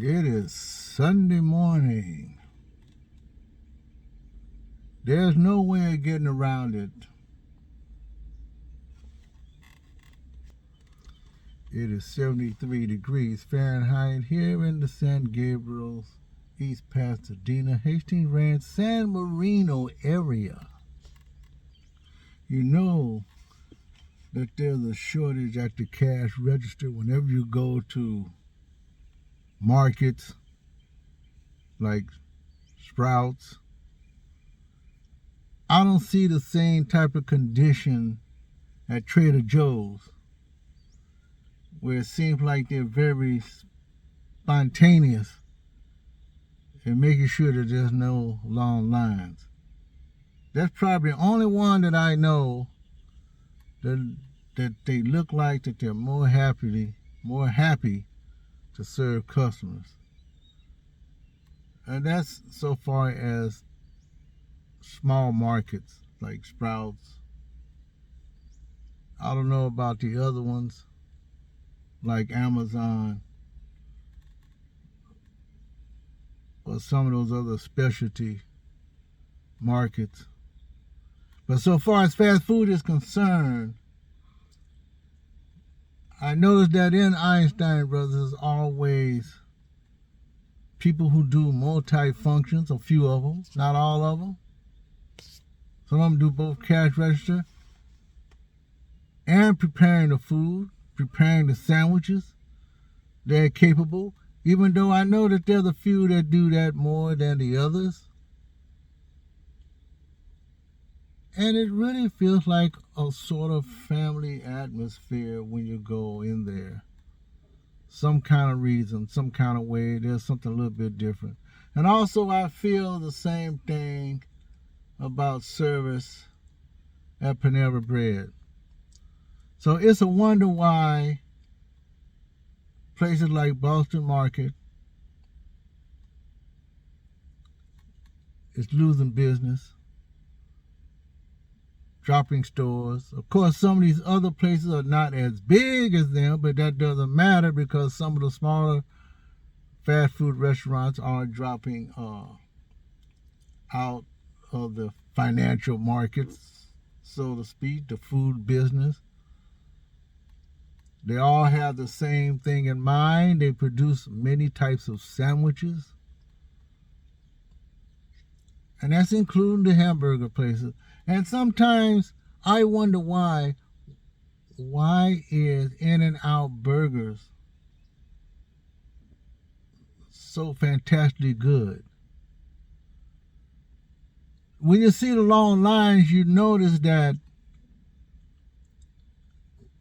It is Sunday morning. There's no way of getting around it. It is 73 degrees Fahrenheit here in the San Gabriel, East Pasadena, Hastings Ranch, San Marino area. You know that there's a shortage at the cash register whenever you go to markets like Sprouts. I don't see the same type of condition at Trader Joe's, where it seems like they're very spontaneous in making sure that there's no long lines. That's probably the only one that I know that they look like that they're more happy to serve customers. And that's so far as small markets like Sprouts. I don't know about the other ones like Amazon or some of those other specialty markets. But so far as fast food is concerned, I noticed that in Einstein Brothers there's always people who do multi-functions, a few of them, not all of them. Some of them do both cash register and preparing the food, preparing the sandwiches. They're capable, even though I know that there's a few that do that more than the others. And it really feels like a sort of family atmosphere when you go in there. Some kind of reason, some kind of way, there's something a little bit different. And also I feel the same thing about service at Panera Bread. So it's a wonder why places like Boston Market is losing business, dropping stores. Of course, some of these other places are not as big as them, but that doesn't matter because some of the smaller fast food restaurants are dropping out of the financial markets, so to speak, the food business. They all have the same thing in mind. They produce many types of sandwiches. And that's including the hamburger places. And sometimes I wonder why is In-N-Out Burgers so fantastically good? When you see the long lines, you notice that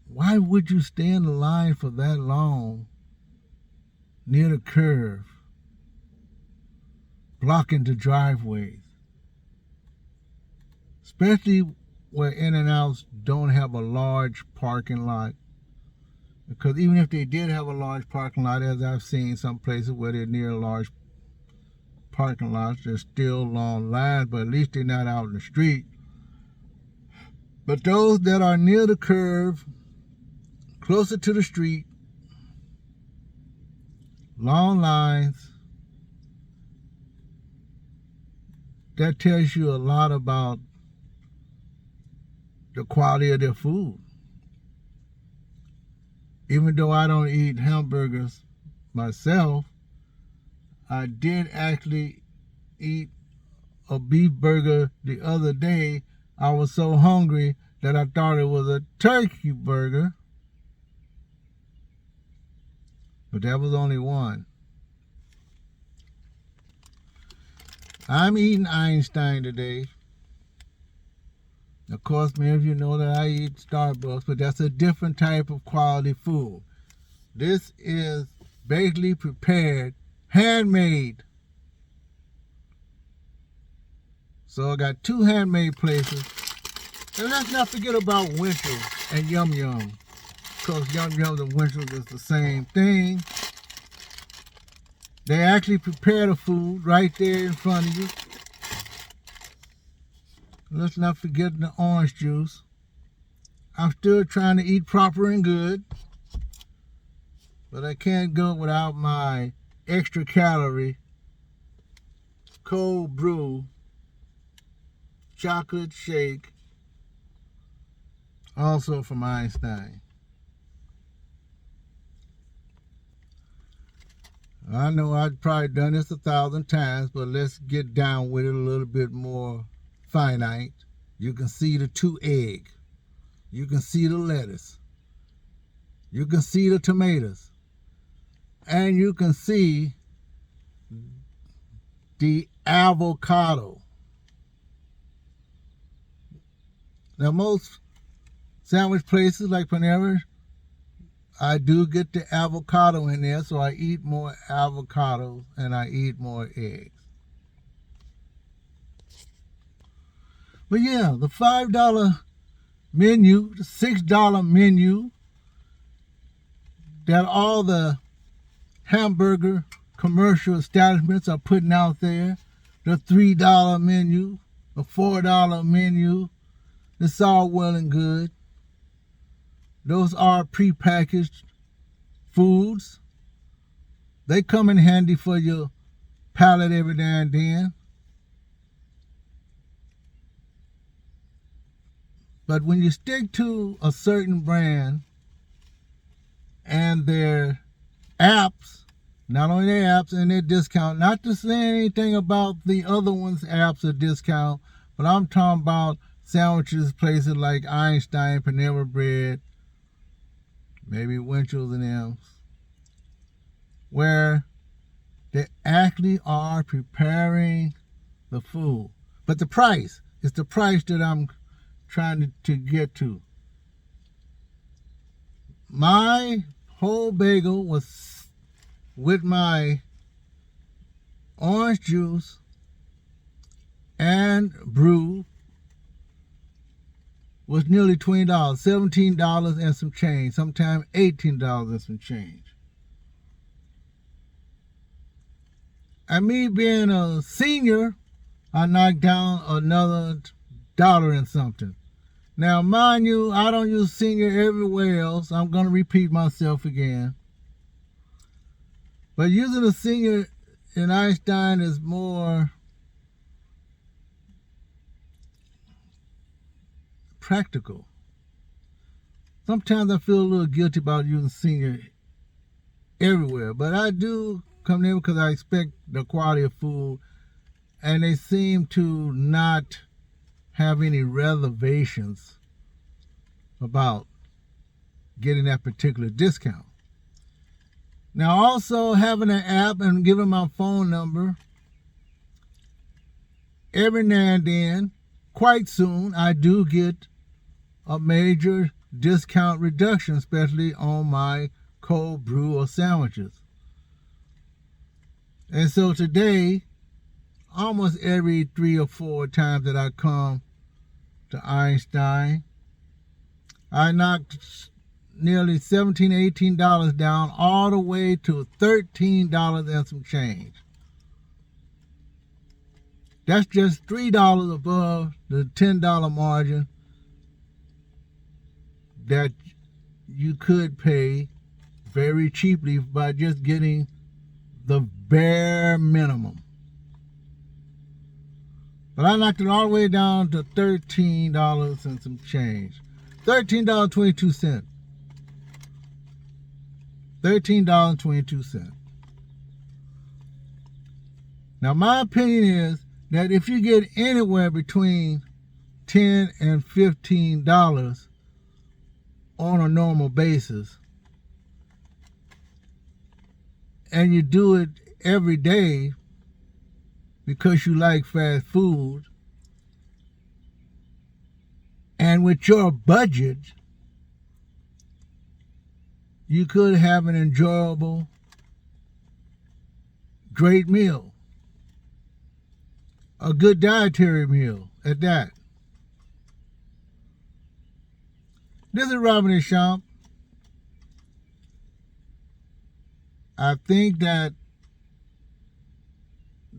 why would you stay in the line for that long near the curve, blocking the driveways? Especially where In-N-Outs don't have a large parking lot. Because even if they did have a large parking lot, as I've seen some places where they're near large parking lots, there's still long lines, but at least they're not out in the street. But those that are near the curve, closer to the street, long lines, that tells you a lot about the quality of their food. Even though I don't eat hamburgers myself, I did actually eat a beef burger the other day. I was so hungry that I thought it was a turkey burger. But that was only one. I'm eating Einstein today. Of course, many of you know that I eat Starbucks, but that's a different type of quality food. This is basically prepared, handmade. So I got two handmade places. And let's not forget about Winchell's and Yum Yum. Because Yum Yum and Winchell's is the same thing. They actually prepare the food right there in front of you. Let's not forget the orange juice. I'm still trying to eat proper and good, but I can't go without my extra calorie cold brew chocolate shake, also from Einstein. I know I've probably done this 1,000 times, but let's get down with it a little bit more finite. You can see the 2 eggs. You can see the lettuce. You can see the tomatoes. And you can see the avocado. Now, most sandwich places like Panera, I do get the avocado in there, so I eat more avocados and I eat more eggs. But yeah, the $5 menu, the $6 menu that all the hamburger commercial establishments are putting out there, the $3 menu, the $4 menu, it's all well and good. Those are prepackaged foods. They come in handy for your palate every now and then. But when you stick to a certain brand and their apps, not only their apps and their discount, not to say anything about the other ones' apps or discount, but I'm talking about sandwiches, places like Einstein, Panera Bread, maybe Winchell's and M's, where they actually are preparing the food. But the price is the price that I'm trying to get to. My whole bagel was with my orange juice and brew was nearly $20, $17 and some change, sometimes $18 and some change. And me being a senior, I knocked down another $1 and something. Now, mind you, I don't use senior everywhere else. I'm going to repeat myself again. But using a senior in Einstein is more practical. Sometimes I feel a little guilty about using senior everywhere, but I do come there because I expect the quality of food, and they seem to not have any reservations about getting that particular discount. Now, also having an app and giving my phone number, every now and then, quite soon, I do get a major discount reduction, especially on my cold brew or sandwiches. And so today, almost every 3 or 4 times that I come to Einstein, I knocked nearly $17, $18 down, all the way to $13 and some change. That's just $3 above the $10 margin that you could pay very cheaply by just getting the bare minimum. But I knocked it all the way down to $13 and some change. $13.22. $13.22. Now, my opinion is that if you get anywhere between $10 and $15 on a normal basis, and you do it every day because you like fast food, and with your budget, you could have an enjoyable, great meal. A good dietary meal at that. This is Robin and Champ. I think that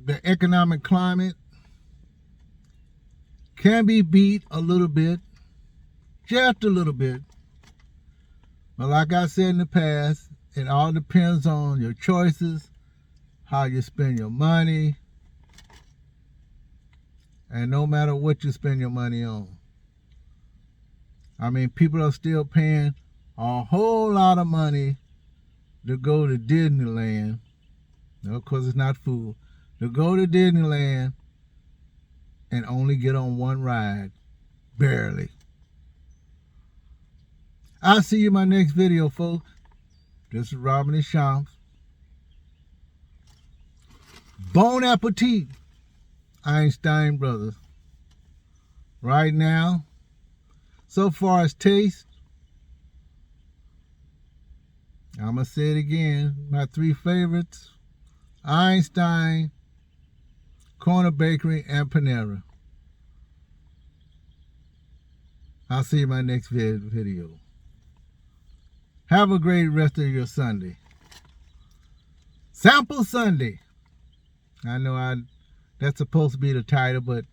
the economic climate can be beat a little bit, just a little bit. But like I said in the past, it all depends on your choices how you spend your money, and no matter what you spend your money on. I mean, people are still paying a whole lot of money to go to Disneyland. No, because it's not food. To go to Disneyland and only get on one ride. Barely. I'll see you in my next video, folks. This is Robin and Shams. Bon appetit, Einstein Brothers. Right now, so far as taste, I'm going to say it again. My three favorites: Einstein, Corner Bakery, and Panera. I'll see you in my next video. Have a great rest of your Sunday. Sample Sunday. I know that's supposed to be the title, but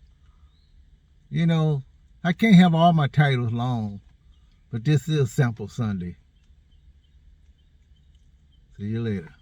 you know, I can't have all my titles long. But this is Sample Sunday. See you later.